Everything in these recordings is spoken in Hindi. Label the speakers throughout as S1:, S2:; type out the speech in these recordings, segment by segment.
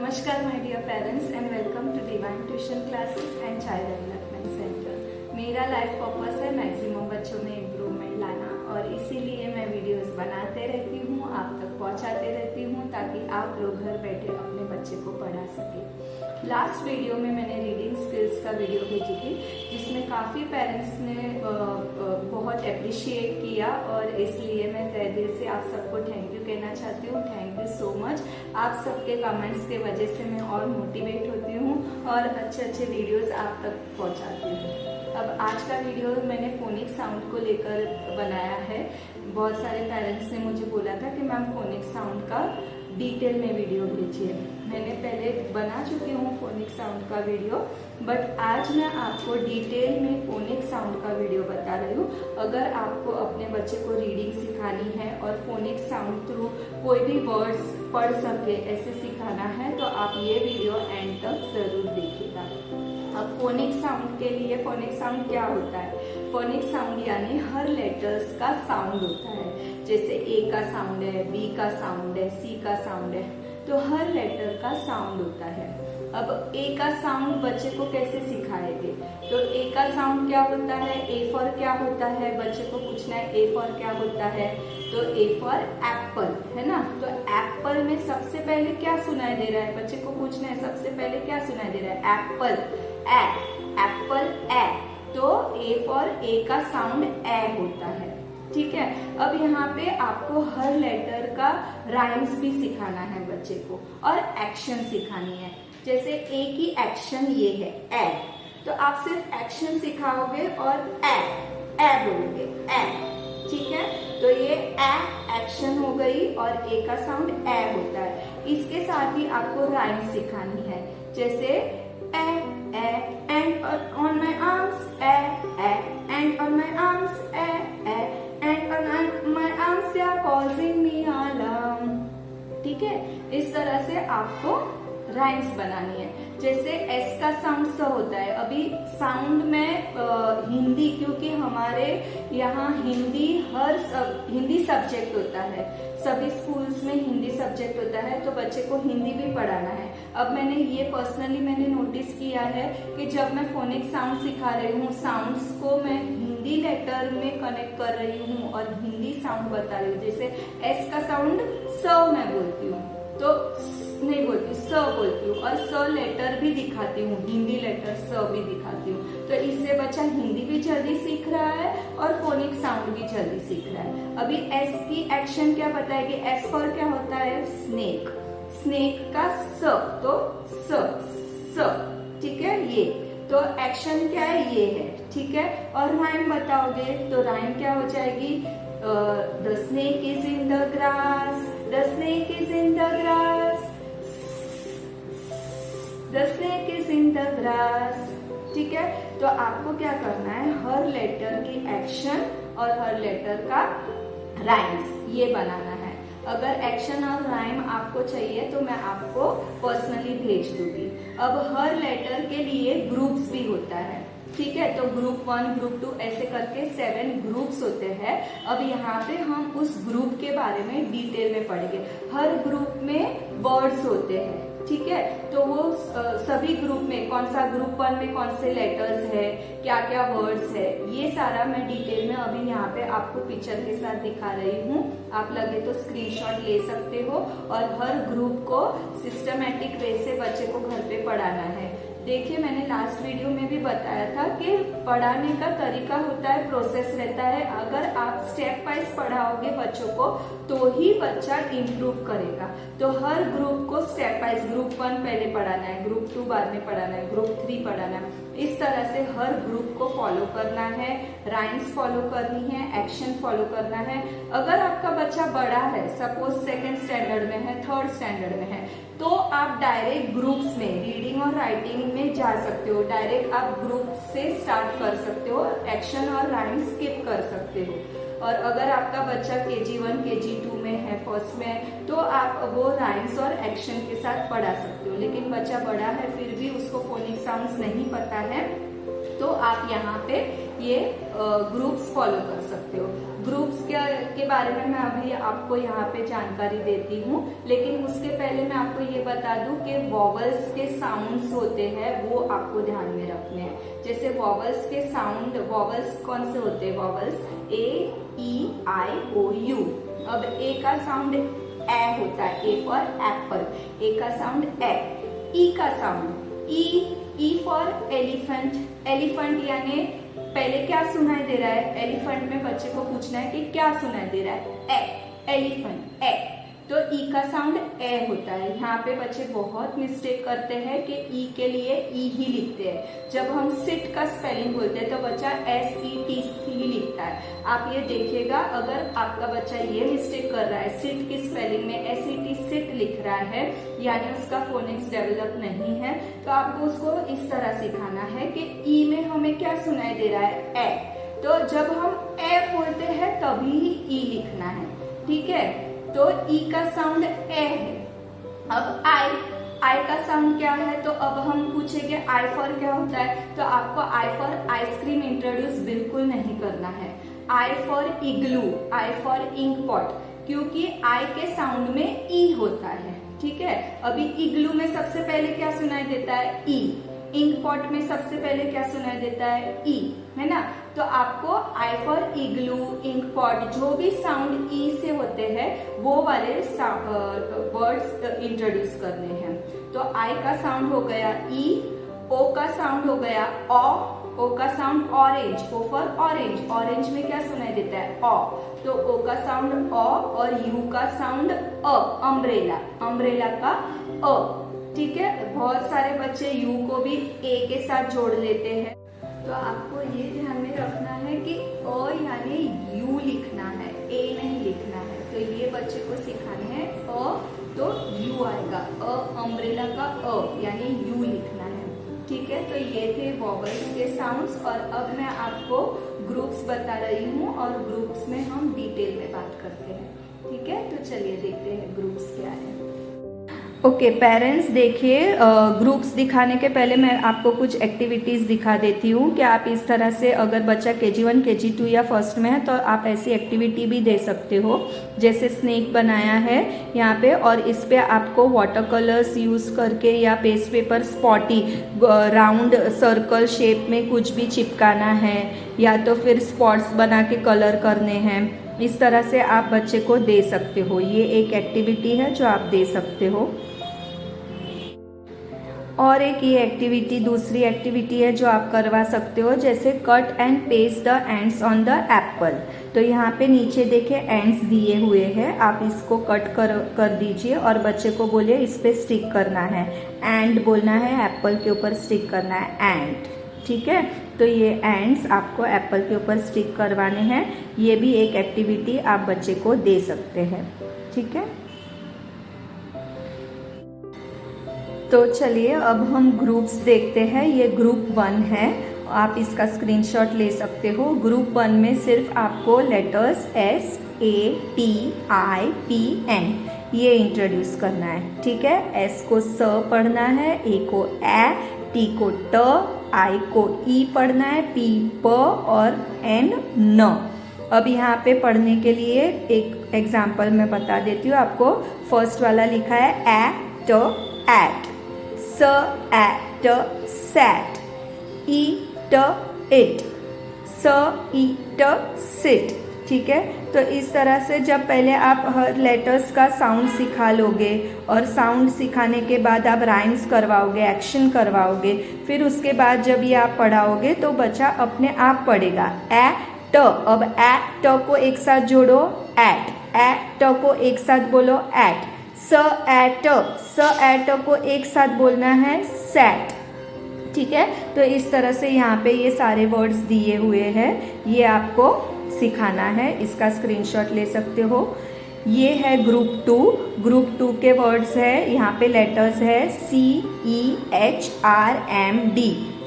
S1: नमस्कार my dear parents and welcome to divine tuition classes and child development centre. मेरा लाइफ पर्पस है मैक्सिमम बच्चों में इम्प्रूवमेंट लाना और इसीलिए मैं वीडियोस बनाते रहती हूँ, आप तक पहुँचाते रहती हूँ ताकि आप लोग घर बैठे अपने बच्चे को पढ़ा सके। लास्ट वीडियो में मैंने रीडिंग स्किल्स का वीडियो भेजी थी जिसमें काफ़ी पेरेंट्स ने बहुत अप्रिशिएट किया और इसलिए मैं तहे दिल से आप सबको थैंक यू कहना चाहती हूँ। Thank you so much. आप सबके कमेंट्स के वजह से मैं और मोटिवेट होती हूँ और अच्छे अच्छे वीडियोस आप तक पहुँचाती हूँ। अब आज का वीडियो मैंने फोनिक साउंड को लेकर बनाया है। बहुत सारे पेरेंट्स ने मुझे बोला था कि मैम फोनिक साउंड का डिटेल में वीडियो भेजिए। मैंने पहले बना चुकी हूँ फोनिक साउंड का वीडियो, बट आज मैं आपको डिटेल में फोनिक साउंड का वीडियो बता रही हूँ। अगर आपको अपने बच्चे को रीडिंग सिखानी है और फोनिक साउंड थ्रू कोई भी वर्ड्स पढ़ सके ऐसे सिखाना है तो आप ये वीडियो एंड तक जरूर देखिएगा। अब फोनिक साउंड के लिए फोनिक साउंड क्या होता है? फोनिक साउंड यानी हर लेटर्स का साउंड होता है। जैसे ए का साउंड है, बी का साउंड है, सी का साउंड है, तो हर लेटर का साउंड होता है। अब ए का साउंड बच्चे को कैसे सिखाएंगे? तो ए का साउंड क्या होता है? ए फॉर क्या होता है? बच्चे को पूछना है ए फॉर क्या होता है? तो ए फॉर एप्पल है ना। तो एप्पल में सबसे पहले क्या सुनाई दे रहा है? बच्चे को पूछना है सबसे पहले क्या सुनाई दे रहा है? एप्पल, ए, एप्पल, ए। तो ए फॉर ए का साउंड ए होता है। ठीक है। अब यहाँ पे आपको हर लेटर का राइम्स भी सिखाना है बच्चे को और एक्शन सिखानी है। जैसे ए की एक्शन ये है ए, तो आप सिर्फ एक्शन सिखाओगे और ए बोलोगे ए। ठीक है। तो ये ए एक्शन हो गई और ए का साउंड ए होता है। इसके साथ ही आपको राइम सिखानी है। जैसे A ants on my arms A ants on my arms A ants on my arms they are causing me alarm. ठीक है। इस तरह से आपको राइम्स बनानी है। जैसे एस का साउंड स होता है। अभी साउंड में हिंदी, क्योंकि हमारे यहाँ हिंदी सब्जेक्ट होता है, सभी स्कूल्स में हिंदी सब्जेक्ट होता है, तो बच्चे को हिंदी भी पढ़ाना है। अब मैंने पर्सनली नोटिस किया है कि जब मैं फोनिक साउंड सिखा रही हूँ, साउंड्स को मैं हिंदी लेटर में कनेक्ट कर रही हूँ और हिंदी साउंड बता रही हूँ। जैसे एस का साउंड स मैं बोलती हूँ तो नहीं बोलती, स बोलती हूँ और स लेटर भी दिखाती हूँ, हिंदी लेटर स भी दिखाती हूँ। तो इससे बच्चा हिंदी भी जल्दी सीख रहा है और फोनिक साउंड भी जल्दी सीख रहा है। अभी एस की एक्शन क्या बताएगी? एस फॉर क्या होता है? स्नेक, स्नेक का स, तो स। ठीक है। ये तो एक्शन क्या है? ये है। ठीक है। और राइम बताओगे तो राइम क्या हो जाएगी? The snake is in the grass, the snake is in the grass, the snake is in the grass. ठीक है। तो आपको क्या करना है? हर लेटर की एक्शन और हर लेटर का राइम्स ये बनाना है। अगर एक्शन और राइम आपको चाहिए तो मैं आपको पर्सनली भेज दूंगी। अब हर लेटर के लिए ग्रुप्स भी होता है। ठीक है। तो ग्रुप 1, ग्रुप 2 ऐसे करके 7 ग्रुप्स होते हैं। अब यहाँ पे हम उस ग्रुप के बारे में डिटेल में पढ़ेंगे। हर ग्रुप में वर्ड्स होते हैं। ठीक है। तो वो सभी ग्रुप में कौन सा, ग्रुप 1 में कौन से लेटर्स है, क्या क्या वर्ड्स है, ये सारा मैं डिटेल में अभी यहाँ पे आपको पिक्चर के साथ दिखा रही हूँ। आप लगे तो स्क्रीनशॉट ले सकते हो और हर ग्रुप को सिस्टमेटिक वे से बच्चे को घर पे पढ़ाना है। देखिए, मैंने लास्ट वीडियो में भी बताया था कि पढ़ाने का तरीका होता है, प्रोसेस रहता है। अगर आप स्टेप वाइज पढ़ाओगे बच्चों को तो ही बच्चा इम्प्रूव करेगा। तो हर ग्रुप को स्टेप वाइज, ग्रुप 1 पहले पढ़ाना है, ग्रुप 2 बाद में पढ़ाना है, ग्रुप 3 पढ़ाना है। इस तरह से हर ग्रुप को फॉलो करना है, राइम्स फॉलो करनी है, एक्शन फॉलो करना है। अगर आपका बच्चा बड़ा है, सपोज 2nd स्टैंडर्ड में है, 3rd स्टैंडर्ड में है, तो आप डायरेक्ट ग्रुप्स में रीडिंग और राइटिंग में जा सकते हो। डायरेक्ट आप ग्रुप से स्टार्ट कर सकते हो, एक्शन और राइम स्किप कर सकते हो। और अगर आपका बच्चा KG1, KG2 में है, फर्स्ट में, तो आप वो राइम्स और एक्शन के साथ पढ़ा सकते हो। लेकिन बच्चा बड़ा है फिर भी उसको फोनिक साउंड्स नहीं पता है तो आप यहाँ पे ये ग्रुप्स फॉलो कर सकते हो। ग्रुप्स के बारे में मैं अभी आपको यहाँ पे जानकारी देती हूँ, लेकिन उसके पहले मैं आपको ये बता दूं कि वॉवल्स के साउंड्स होते हैं वो आपको ध्यान में रखने हैं। जैसे वॉवल्स के साउंड, वॉवल्स कौन से होते हैं? Vowels A, E, I, O, U. अब ए का साउंड ए होता है, ए फॉर एप्पल, ए का साउंड ए। ई का sound E for elephant, elephant यानी पहले क्या सुनाई दे रहा है? एलिफेंट में बच्चे को पूछना है कि क्या सुनाई दे रहा है? ए, एलिफेंट, ए। तो ई का साउंड ए होता है। यहाँ पे बच्चे बहुत मिस्टेक करते हैं कि ई के लिए ई ही लिखते हैं। जब हम सिट का स्पेलिंग बोलते हैं तो बच्चा SET ही लिखता है। आप ये देखिएगा, अगर आपका बच्चा ये मिस्टेक कर रहा है, सिट की स्पेलिंग में SET सिट लिख रहा है, यानी उसका फोनिक्स डेवलप नहीं है, तो आपको उसको इस तरह सिखाना है कि ई में हमें क्या सुनाई दे रहा है? ए। तो जब हम ए बोलते हैं तभी ई लिखना है, ठीक है? तो ई का साउंड ए है। अब आई का साउंड क्या है? तो अब हम पूछेंगे आई फॉर क्या होता है? तो आपको आई फॉर आइसक्रीम इंट्रोड्यूस बिल्कुल नहीं करना है। I for igloo, I for ink pot, क्योंकि आई के साउंड में ई होता है, ठीक है? अभी इग्लू में सबसे पहले क्या सुनाई देता है? ई। इंक पॉट में सबसे पहले क्या सुनाई देता है? ई, है ना? तो आपको आई फॉर इग्लू, इंक पॉट, जो भी साउंड ई से होते हैं वो वाले वर्ड्स इंट्रोड्यूस करने हैं। तो आई का साउंड हो गया ई, ओ का साउंड हो गया ओ का sound orange, O for orange, orange में क्या सुनाई देता है? ओ। तो ओ का साउंड ओ, और यू का साउंड अ, अम्ब्रेला, अम्ब्रेला का अ, ठीक है? बहुत सारे बच्चे यू को भी ए के साथ जोड़ लेते हैं, तो आपको ये ध्यान में रखना है कि अ यानी यू लिखना है, ए नहीं लिखना है। तो ये बच्चे को सिखाना है अ, तो यू आएगा, अ अम्ब्रेला का अ यानी यू लिखना है, ठीक है? तो ये थे वॉवल्स के साउंड्स, और अब मैं आपको ग्रुप्स बता रही हूँ, और ग्रुप्स में हम डिटेल में बात करते हैं, ठीक है? तो चलिए देखते हैं ग्रुप्स क्या है। ओके पेरेंट्स, देखिए ग्रुप्स दिखाने के पहले मैं आपको कुछ एक्टिविटीज़ दिखा देती हूँ कि आप इस तरह से, अगर बच्चा KG1, KG2 या फर्स्ट में है तो आप ऐसी एक्टिविटी भी दे सकते हो। जैसे स्नेक बनाया है यहाँ पे, और इस पे आपको वाटर कलर्स यूज़ करके या paste paper spotty round circle shape में कुछ भी चिपकाना है, या तो फिर स्पॉट्स बना के कलर करने हैं। इस तरह से आप बच्चे को दे सकते हो। ये एक एक्टिविटी है जो आप दे सकते हो। और एक ये एक्टिविटी, दूसरी एक्टिविटी है जो आप करवा सकते हो, जैसे cut and paste the ends on the Apple. तो यहाँ पे नीचे देखे एंड्स दिए हुए हैं, आप इसको कट कर दीजिए और बच्चे को बोलिए इस पे स्टिक करना है, एंड बोलना है, एप्पल के ऊपर स्टिक करना है, एंड, ठीक है? तो ये एंड्स आपको एप्पल के ऊपर स्टिक करवाने हैं। ये भी एक एक्टिविटी आप बच्चे को दे सकते हैं, ठीक है? तो चलिए अब हम ग्रुप्स देखते हैं। ये ग्रुप 1 है, आप इसका स्क्रीनशॉट ले सकते हो। ग्रुप 1 में सिर्फ आपको लेटर्स SATIPN ये इंट्रोड्यूस करना है, ठीक है? S को स पढ़ना है, A को ए, T को ट, I को ई पढ़ना है, P प और N न। अब यहाँ पे पढ़ने के लिए एक एग्जाम्पल मैं बता देती हूँ आपको। फर्स्ट वाला लिखा है एट, एट, स एट सैट, ईट इट, स ईट सिट, ठीक है? तो इस तरह से जब पहले आप हर लेटर्स का साउंड सिखा लोगे, और साउंड सिखाने के बाद आप राइम्स करवाओगे, एक्शन करवाओगे, फिर उसके बाद जब ये आप पढ़ाओगे तो बच्चा अपने आप पढ़ेगा। एट, अब एट को एक साथ जोड़ो, एट को एक साथ बोलो, एट। स एट को एक साथ बोलना है, सैट, ठीक है? तो इस तरह से यहाँ पे ये सारे वर्ड्स दिए हुए हैं, ये आपको सिखाना है। इसका स्क्रीनशॉट ले सकते हो। ये है ग्रुप 2। ग्रुप 2 के वर्ड्स है, यहाँ पे लेटर्स है CEHRMD।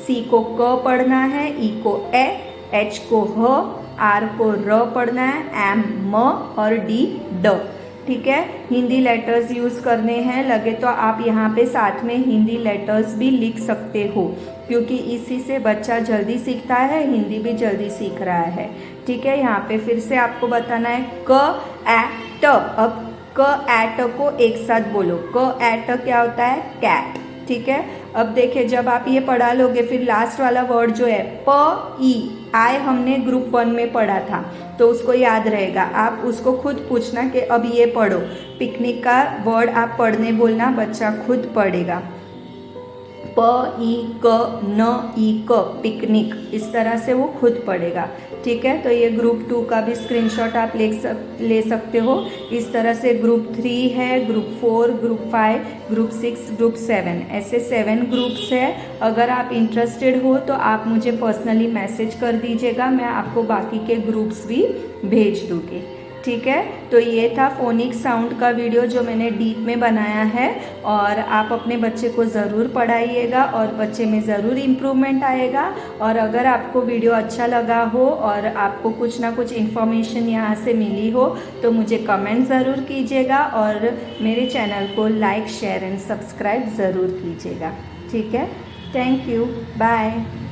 S1: C को क पढ़ना है, E को ए, H को ह, R को र पढ़ना है, M म और D ड, ठीक है? हिंदी लेटर्स यूज़ करने हैं, लगे तो आप यहाँ पे साथ में हिंदी लेटर्स भी लिख सकते हो, क्योंकि इसी से बच्चा जल्दी सीखता है, हिंदी भी जल्दी सीख रहा है, ठीक है? यहाँ पे फिर से आपको बताना है क ए ट। अब क एट को एक साथ बोलो। क एट क्या होता है? कैट। ठीक है, अब देखिए जब आप ये पढ़ा लोगे फिर लास्ट वाला वर्ड जो है प ई आय हमने ग्रुप 1 में पढ़ा था तो उसको याद रहेगा। आप उसको खुद पूछना कि अब ये पढ़ो। पिकनिक का वर्ड आप पढ़ने बोलना, बच्चा खुद पढ़ेगा। प ई क न ई क पिकनिक, इस तरह से वो खुद पढ़ेगा। ठीक है, तो ये ग्रुप 2 का भी स्क्रीनशॉट आप ले सकते हो। इस तरह से ग्रुप 3 है, ग्रुप 4, ग्रुप 5, ग्रुप 6, ग्रुप 7, ऐसे 7 ग्रुप्स है। अगर आप इंटरेस्टेड हो तो आप मुझे पर्सनली मैसेज कर दीजिएगा, मैं आपको बाकी के ग्रुप्स भी भेज दूँगी। ठीक है, तो ये था फोनिक साउंड का वीडियो जो मैंने डीप में बनाया है, और आप अपने बच्चे को ज़रूर पढ़ाइएगा और बच्चे में ज़रूर इम्प्रूवमेंट आएगा। और अगर आपको वीडियो अच्छा लगा हो और आपको कुछ ना कुछ इन्फॉर्मेशन यहाँ से मिली हो तो मुझे कमेंट ज़रूर कीजिएगा और मेरे चैनल को लाइक, शेयर एंड सब्सक्राइब ज़रूर कीजिएगा। ठीक है, थैंक यू, बाय।